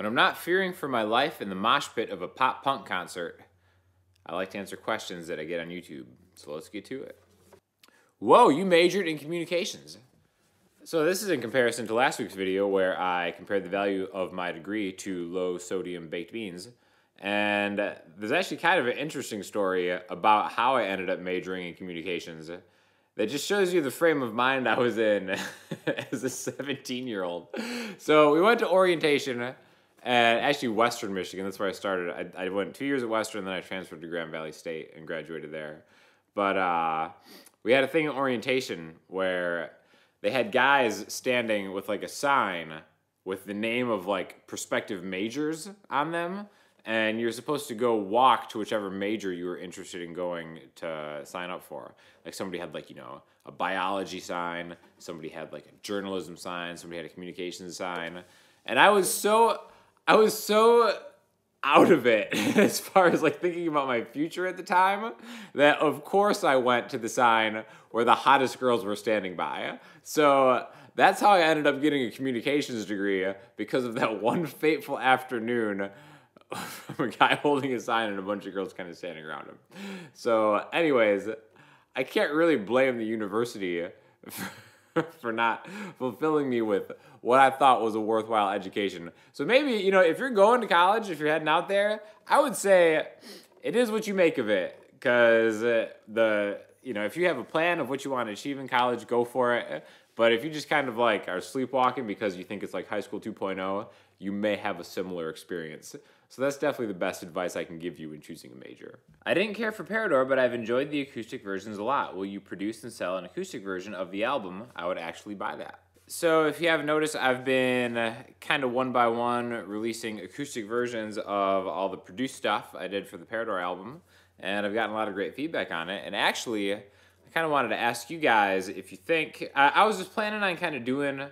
When I'm not fearing for my life in the mosh pit of a pop-punk concert, I like to answer questions that I get on YouTube. So let's get to it. Whoa, you majored in communications. So this is in comparison to last week's video where I compared the value of my degree to low-sodium baked beans. And there's actually kind of an interesting story about how I ended up majoring in communications that just shows you the frame of mind I was in as a 17-year-old. So we went to orientation at actually Western Michigan. That's where I started. I went 2 years at Western, then I transferred to Grand Valley State and graduated there. But we had a thing at orientation where they had guys standing with like a sign with the name of like prospective majors on them. And you're supposed to go walk to whichever major you were interested in going to sign up for. Like somebody had like, a biology sign. Somebody had like a journalism sign. Somebody had a communications sign. And I was so out of it as far as like thinking about my future at the time that of course I went to the sign where the hottest girls were standing by. So that's how I ended up getting a communications degree, because of that one fateful afternoon from a guy holding a sign and a bunch of girls kind of standing around him. So anyways, I can't really blame the university for not fulfilling me with what I thought was a worthwhile education. So maybe, if you're going to college, if you're heading out there, I would say it is what you make of it. Because if you have a plan of what you want to achieve in college, go for it. But if you just kind of like are sleepwalking because you think it's like high school 2.0, you may have a similar experience. So that's definitely the best advice I can give you in choosing a major. I didn't care for Parador, but I've enjoyed the acoustic versions a lot. Will you produce and sell an acoustic version of the album? I would actually buy that. So if you haven't noticed, I've been kind of one by one releasing acoustic versions of all the produced stuff I did for the Parador album. And I've gotten a lot of great feedback on it. And actually, I kind of wanted to ask you guys if you think... I was just planning on kind of doing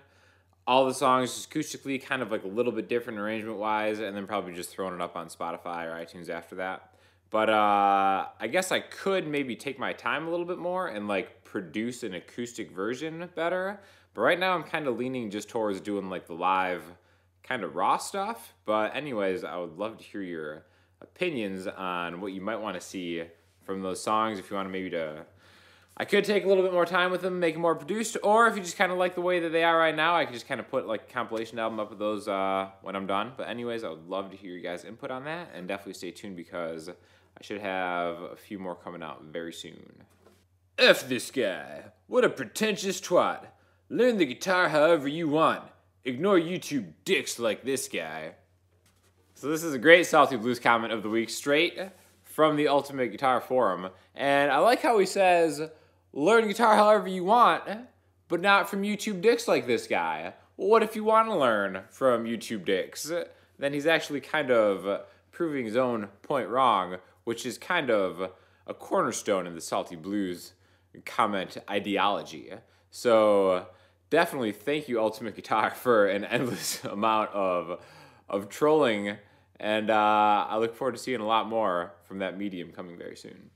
all the songs just acoustically, kind of like a little bit different arrangement-wise, and then probably just throwing it up on Spotify or iTunes after that. But I guess I could maybe take my time a little bit more and like produce an acoustic version better. But right now I'm kind of leaning just towards doing like the live kind of raw stuff. But anyways, I would love to hear your opinions on what you might want to see from those songs. If you want to maybe I could take a little bit more time with them, make them more produced, or if you just kind of like the way that they are right now, I could just kind of put like a compilation album up with those when I'm done. But anyways, I would love to hear you guys' input on that, and definitely stay tuned because I should have a few more coming out very soon. F this guy. What a pretentious twat. Learn the guitar however you want. Ignore YouTube dicks like this guy. So this is a great Salty Blues comment of the week, straight from the Ultimate Guitar Forum. And I like how he says, learn guitar however you want, but not from YouTube dicks like this guy. Well, what if you want to learn from YouTube dicks? Then he's actually kind of proving his own point wrong, which is kind of a cornerstone in the Salty Blues comment ideology. So definitely thank you, Ultimate Guitar, for an endless amount of trolling. And I look forward to seeing a lot more from that medium coming very soon.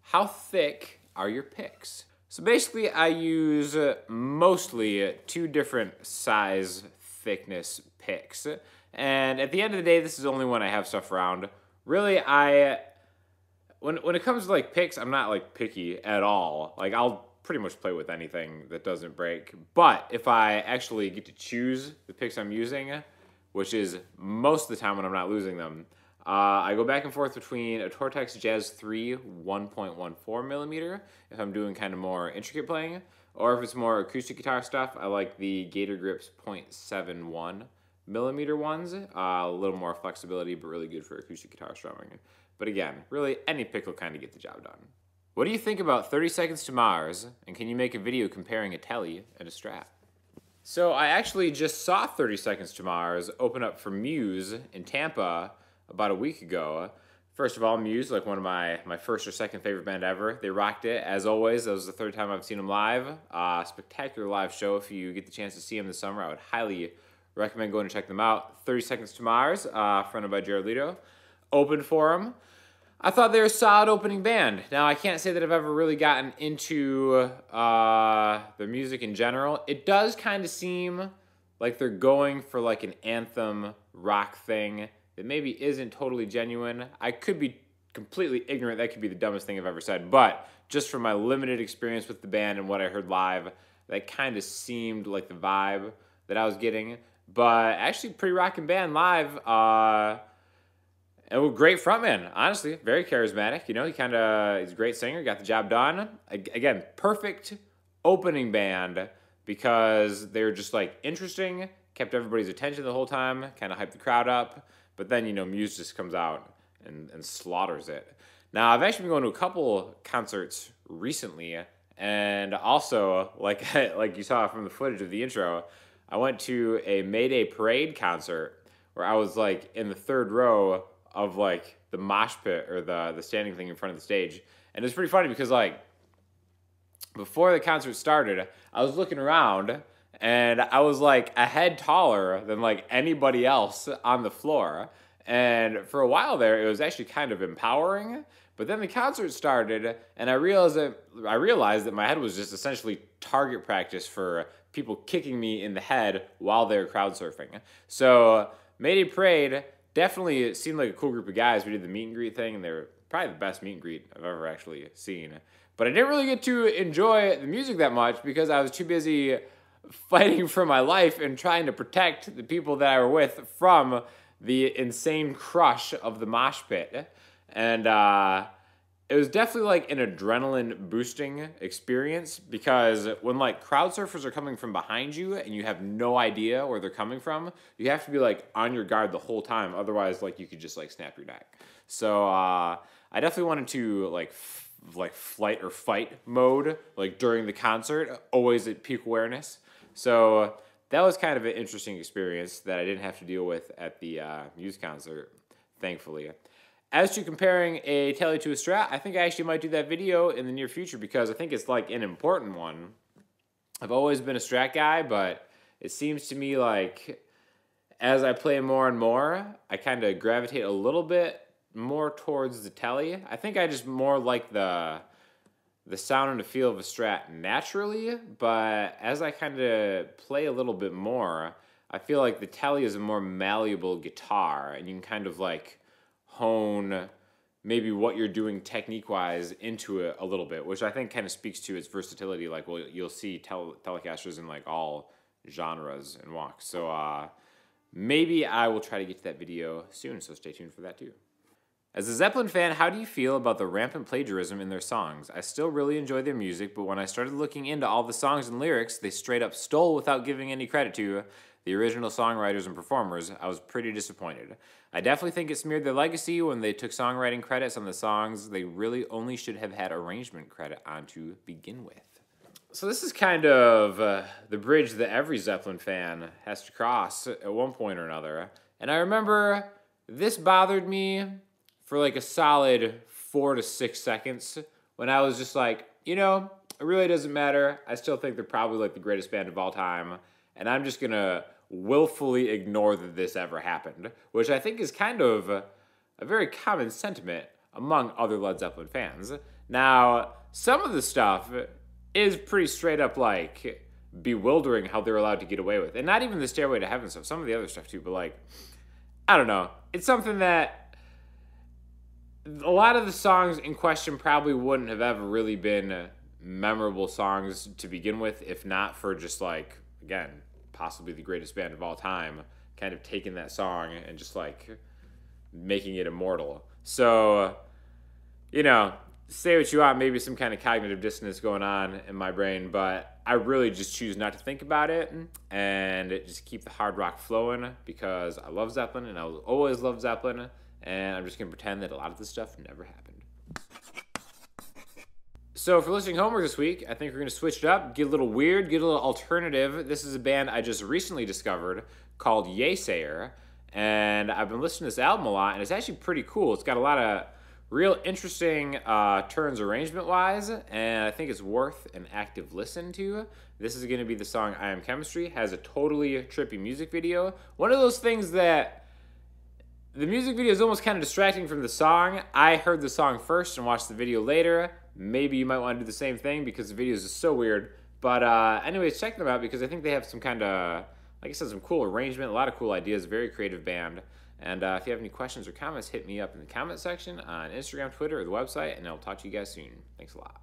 How thick are your picks? So basically I use mostly 2 different size thickness picks. And at the end of the day, this is only when I have stuff around. Really, when it comes to like picks, I'm not like picky at all. Like I'll pretty much play with anything that doesn't break. But if I actually get to choose the picks I'm using, which is most of the time when I'm not losing them, I go back and forth between a Tortex Jazz 3 1.14 millimeter if I'm doing kind of more intricate playing, or if it's more acoustic guitar stuff, I like the Gator Grips 0.71 millimeter ones. A little more flexibility, but really good for acoustic guitar strumming. But again, really any pick will kind of get the job done. What do you think about 30 Seconds to Mars, and can you make a video comparing a Tele and a Strat? So I actually just saw 30 Seconds to Mars open up for Muse in Tampa about a week ago. First of all, Muse, like one of my first or second favorite band ever. They rocked it, as always. That was the 3rd time I've seen them live. Spectacular live show. If you get the chance to see them this summer, I would highly recommend going to check them out. 30 Seconds to Mars, fronted by Jared Leto, opened for them. I thought they were a solid opening band. Now, I can't say that I've ever really gotten into their music in general. It does kind of seem like they're going for like an anthem rock thing that maybe isn't totally genuine. I could be completely ignorant. That could be the dumbest thing I've ever said. But just from my limited experience with the band and what I heard live, that kind of seemed like the vibe that I was getting. But actually, pretty rocking band live. And a great frontman, honestly. Very charismatic. You know, he's a great singer. Got the job done. Again, perfect opening band because they were just like interesting, kept everybody's attention the whole time, kind of hyped the crowd up. But then, you know, Muse just comes out and slaughters it. Now, I've actually been going to a couple concerts recently, and also, like you saw from the footage of the intro, I went to a Mayday Parade concert where I was like in the third row of like the mosh pit or the standing thing in front of the stage. And it's pretty funny because like before the concert started, I was looking around and I was like a head taller than like anybody else on the floor. And for a while there, it was actually kind of empowering. But then the concert started, and I realized that my head was just essentially target practice for people kicking me in the head while they're crowd surfing. So Mayday Parade definitely seemed like a cool group of guys. We did the meet and greet thing, and they were probably the best meet and greet I've ever actually seen. But I didn't really get to enjoy the music that much because I was too busy fighting for my life and trying to protect the people that I were with from the insane crush of the mosh pit. And it was definitely like an adrenaline boosting experience because when like crowd surfers are coming from behind you and you have no idea where they're coming from, you have to be like on your guard the whole time. Otherwise, like you could just like snap your neck. So I definitely wanted to like flight or fight mode like during the concert, always at peak awareness. So that was kind of an interesting experience that I didn't have to deal with at the Muse concert, thankfully. As to comparing a Tele to a Strat, I think I actually might do that video in the near future because I think it's like an important one. I've always been a Strat guy, but it seems to me like as I play more and more, I kind of gravitate a little bit more towards the Tele. I think I just more like the sound and the feel of a Strat naturally, but as I kind of play a little bit more, I feel like the Tele is a more malleable guitar, and you can kind of like hone maybe what you're doing technique-wise into it a little bit, which I think kind of speaks to its versatility. Like, well, you'll see Telecasters in like all genres and walks. So maybe I will try to get to that video soon, so stay tuned for that too. As a Zeppelin fan, how do you feel about the rampant plagiarism in their songs? I still really enjoy their music, but when I started looking into all the songs and lyrics they straight up stole without giving any credit to the original songwriters and performers, I was pretty disappointed. I definitely think it smeared their legacy when they took songwriting credits on the songs they really only should have had arrangement credit on to begin with. So this is kind of the bridge that every Zeppelin fan has to cross at one point or another. And I remember this bothered me for like a solid 4 to 6 seconds when I was just like, you know, it really doesn't matter. I still think they're probably like the greatest band of all time. And I'm just going to willfully ignore that this ever happened, which I think is kind of a very common sentiment among other Led Zeppelin fans. Now, some of the stuff is pretty straight up like bewildering how they're allowed to get away with. And not even the Stairway to Heaven stuff, some of the other stuff too, but like, I don't know. It's something that a lot of the songs in question probably wouldn't have ever really been memorable songs to begin with if not for just like, again, possibly the greatest band of all time, kind of taking that song and just like making it immortal. So, you know, say what you want, maybe some kind of cognitive dissonance going on in my brain, but I really just choose not to think about it and just keep the hard rock flowing because I love Zeppelin and I will always love Zeppelin, and I'm just going to pretend that a lot of this stuff never happened. So for listening homework this week, I think we're going to switch it up, get a little weird, get a little alternative. This is a band I just recently discovered called Yeasayer, and I've been listening to this album a lot, and it's actually pretty cool. It's got a lot of real interesting turns arrangement-wise, and I think it's worth an active listen to. This is going to be the song I Am Chemistry. Has a totally trippy music video. One of those things that the music video is almost kind of distracting from the song. I heard the song first and watched the video later. Maybe you might want to do the same thing because the videos are so weird. But anyways, check them out because I think they have some kind of like I said, some cool arrangement, a lot of cool ideas, very creative band. And if you have any questions or comments, hit me up in the comment section on Instagram, Twitter, or the website, and I'll talk to you guys soon. Thanks a lot.